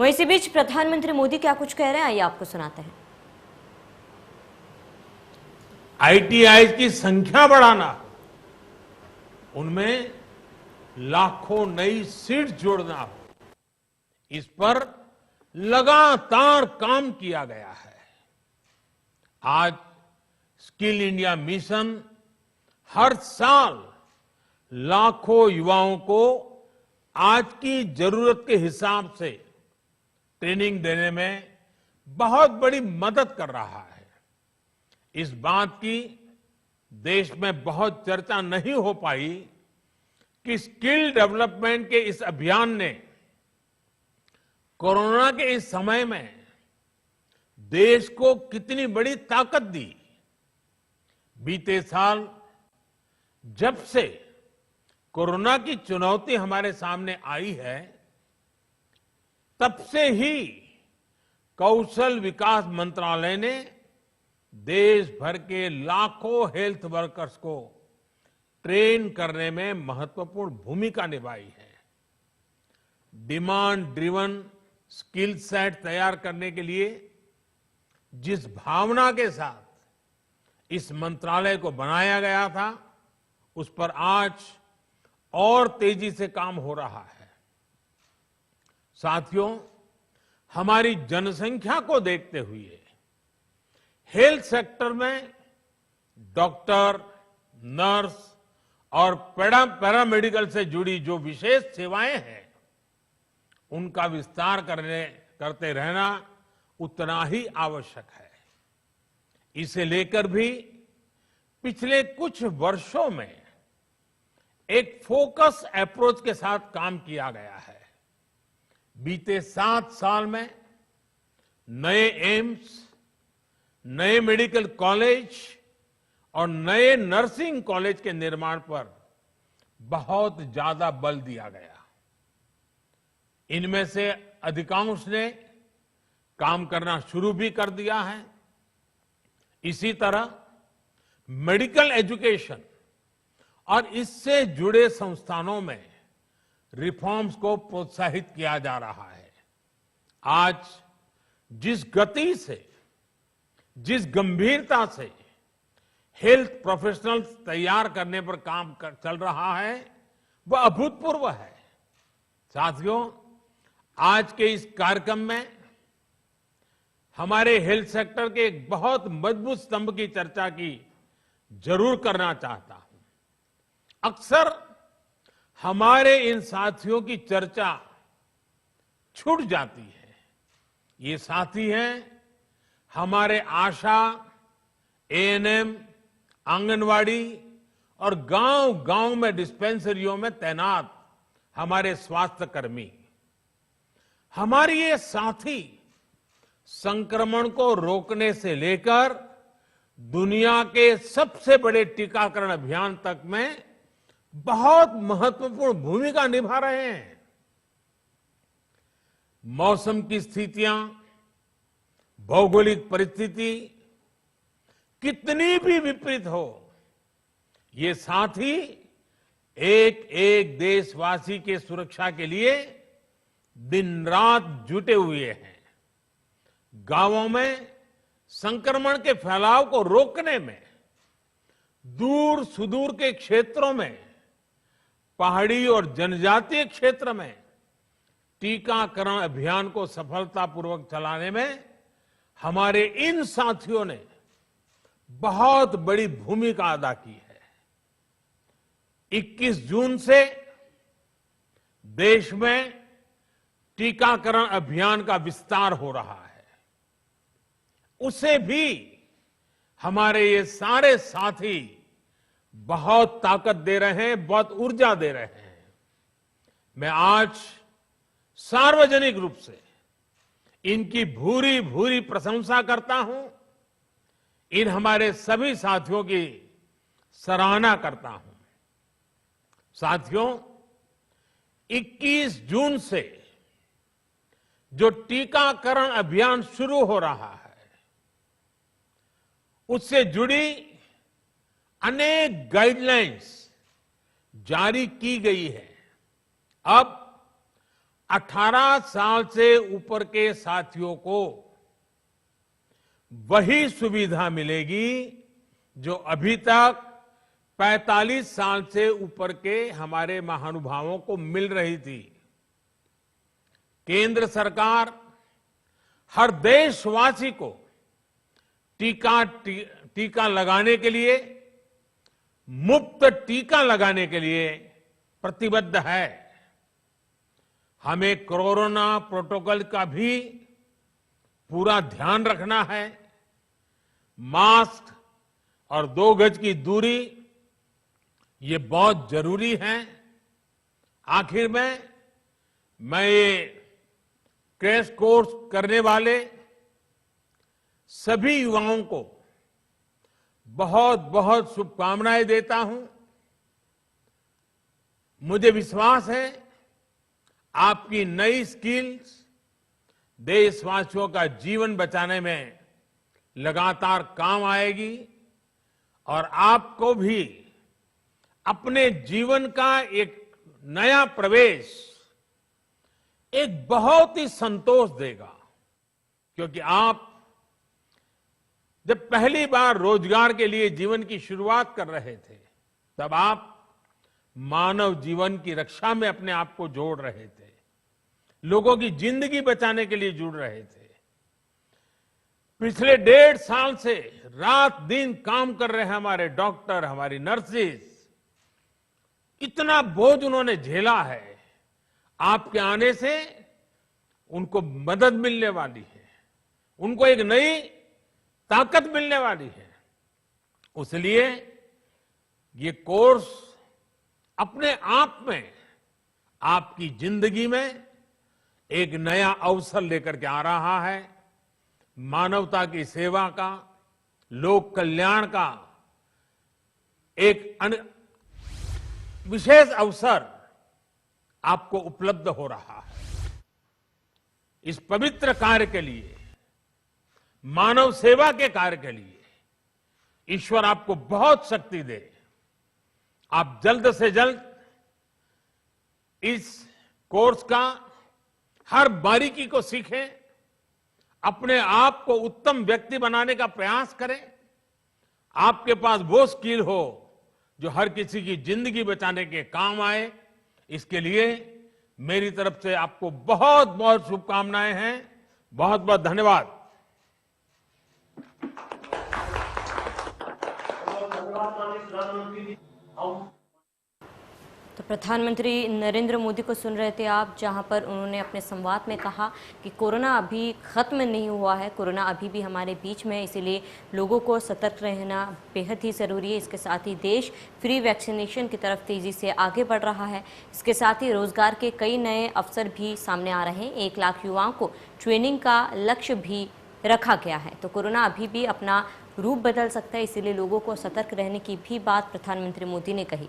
वहीं इसी बीच प्रधानमंत्री मोदी क्या कुछ कह रहे हैं, आइए आपको सुनाते हैं। आईटीआई की संख्या बढ़ाना, उनमें लाखों नई सीट जोड़ना, इस पर लगातार काम किया गया है। आज स्किल इंडिया मिशन हर साल लाखों युवाओं को आज की जरूरत के हिसाब से ट्रेनिंग देने में बहुत बड़ी मदद कर रहा है। इस बात की देश में बहुत चर्चा नहीं हो पाई कि स्किल डेवलपमेंट के इस अभियान ने कोरोना के इस समय में देश को कितनी बड़ी ताकत दी। बीते साल जब से कोरोना की चुनौती हमारे सामने आई है, तब से ही कौशल विकास मंत्रालय ने देश भर के लाखों हेल्थ वर्कर्स को ट्रेन करने में महत्वपूर्ण भूमिका निभाई है। डिमांड ड्रिवन स्किल सेट तैयार करने के लिए जिस भावना के साथ इस मंत्रालय को बनाया गया था, उस पर आज और तेजी से काम हो रहा है। साथियों, हमारी जनसंख्या को देखते हुए हेल्थ सेक्टर में डॉक्टर, नर्स और पैरामेडिकल से जुड़ी जो विशेष सेवाएं हैं, उनका विस्तार करते रहना उतना ही आवश्यक है। इसे लेकर भी पिछले कुछ वर्षों में एक फोकस अप्रोच के साथ काम किया गया है। बीते 7 साल में नए एम्स, नए मेडिकल कॉलेज और नए नर्सिंग कॉलेज के निर्माण पर बहुत ज्यादा बल दिया गया। इनमें से अधिकांश ने काम करना शुरू भी कर दिया है। इसी तरह मेडिकल एजुकेशन और इससे जुड़े संस्थानों में रिफॉर्म्स को प्रोत्साहित किया जा रहा है। आज जिस गति से, जिस गंभीरता से हेल्थ प्रोफेशनल्स तैयार करने पर काम चल रहा है, वह अभूतपूर्व है। साथियों, आज के इस कार्यक्रम में हमारे हेल्थ सेक्टर के एक बहुत मजबूत स्तंभ की चर्चा की जरूर करना चाहता हूं। अक्सर हमारे इन साथियों की चर्चा छूट जाती है। ये साथी हैं हमारे आशा, एएनएम, आंगनवाड़ी और गांव-गांव में डिस्पेंसरियों में तैनात हमारे स्वास्थ्य कर्मी। हमारे ये साथी संक्रमण को रोकने से लेकर दुनिया के सबसे बड़े टीकाकरण अभियान तक में बहुत महत्वपूर्ण भूमिका निभा रहे हैं। मौसम की स्थितियां, भौगोलिक परिस्थिति कितनी भी विपरीत हो, ये साथी एक एक देशवासी के सुरक्षा के लिए दिन रात जुटे हुए हैं। गांवों में संक्रमण के फैलाव को रोकने में, दूर सुदूर के क्षेत्रों में, पहाड़ी और जनजातीय क्षेत्र में टीकाकरण अभियान को सफलतापूर्वक चलाने में हमारे इन साथियों ने बहुत बड़ी भूमिका अदा की है। 21 जून से देश में टीकाकरण अभियान का विस्तार हो रहा है। उसे भी हमारे ये सारे साथी बहुत ताकत दे रहे हैं, बहुत ऊर्जा दे रहे हैं। मैं आज सार्वजनिक रूप से इनकी भूरी भूरी प्रशंसा करता हूं। इन हमारे सभी साथियों की सराहना करता हूं। साथियों, 21 जून से जो टीकाकरण अभियान शुरू हो रहा है, उससे जुड़ी अनेक गाइडलाइंस जारी की गई है। अब 18 साल से ऊपर के साथियों को वही सुविधा मिलेगी जो अभी तक 45 साल से ऊपर के हमारे महानुभावों को मिल रही थी। केंद्र हर देशवासी को टीका लगाने के लिए, मुफ्त टीका लगाने के लिए प्रतिबद्ध है। हमें कोरोना प्रोटोकॉल का भी पूरा ध्यान रखना है। मास्क और 2 गज की दूरी ये बहुत जरूरी है। आखिर में मैं ये क्रैश कोर्स करने वाले सभी युवाओं को बहुत बहुत शुभकामनाएं देता हूं। मुझे विश्वास है आपकी नई स्किल्स देशवासियों का जीवन बचाने में लगातार काम आएगी और आपको भी अपने जीवन का एक नया प्रवेश एक बहुत ही संतोष देगा। क्योंकि आप जब पहली बार रोजगार के लिए जीवन की शुरुआत कर रहे थे, तब आप मानव जीवन की रक्षा में अपने आप को जोड़ रहे थे, लोगों की जिंदगी बचाने के लिए जुड़ रहे थे। पिछले 1.5 साल से रात दिन काम कर रहे हैं हमारे डॉक्टर, हमारी नर्सेस, इतना बोझ उन्होंने झेला है। आपके आने से उनको मदद मिलने वाली है, उनको एक नई ताकत मिलने वाली है। इसलिए ये कोर्स अपने आप में आपकी जिंदगी में एक नया अवसर लेकर के आ रहा है। मानवता की सेवा का, लोक कल्याण का एक विशेष अवसर आपको उपलब्ध हो रहा है। इस पवित्र कार्य के लिए, मानव सेवा के कार्य के लिए ईश्वर आपको बहुत शक्ति दे। आप जल्द से जल्द इस कोर्स का हर बारीकी को सीखें, अपने आप को उत्तम व्यक्ति बनाने का प्रयास करें। आपके पास वो स्किल हो जो हर किसी की जिंदगी बचाने के काम आए। इसके लिए मेरी तरफ से आपको बहुत बहुत शुभकामनाएं हैं। बहुत बहुत धन्यवाद। तो प्रधानमंत्री नरेंद्र मोदी को सुन रहे थे आप, जहां पर उन्होंने अपने संवाद में कहा कि कोरोना अभी ख़त्म नहीं हुआ है, कोरोना अभी भी हमारे बीच में है, इसीलिए लोगों को सतर्क रहना बेहद ही ज़रूरी है। इसके साथ ही देश फ्री वैक्सीनेशन की तरफ तेज़ी से आगे बढ़ रहा है। इसके साथ ही रोज़गार के कई नए अवसर भी सामने आ रहे हैं। 1 लाख युवाओं को ट्रेनिंग का लक्ष्य भी रखा गया है। तो कोरोना अभी भी अपना रूप बदल सकता है, इसीलिए लोगों को सतर्क रहने की भी बात प्रधानमंत्री मोदी ने कही।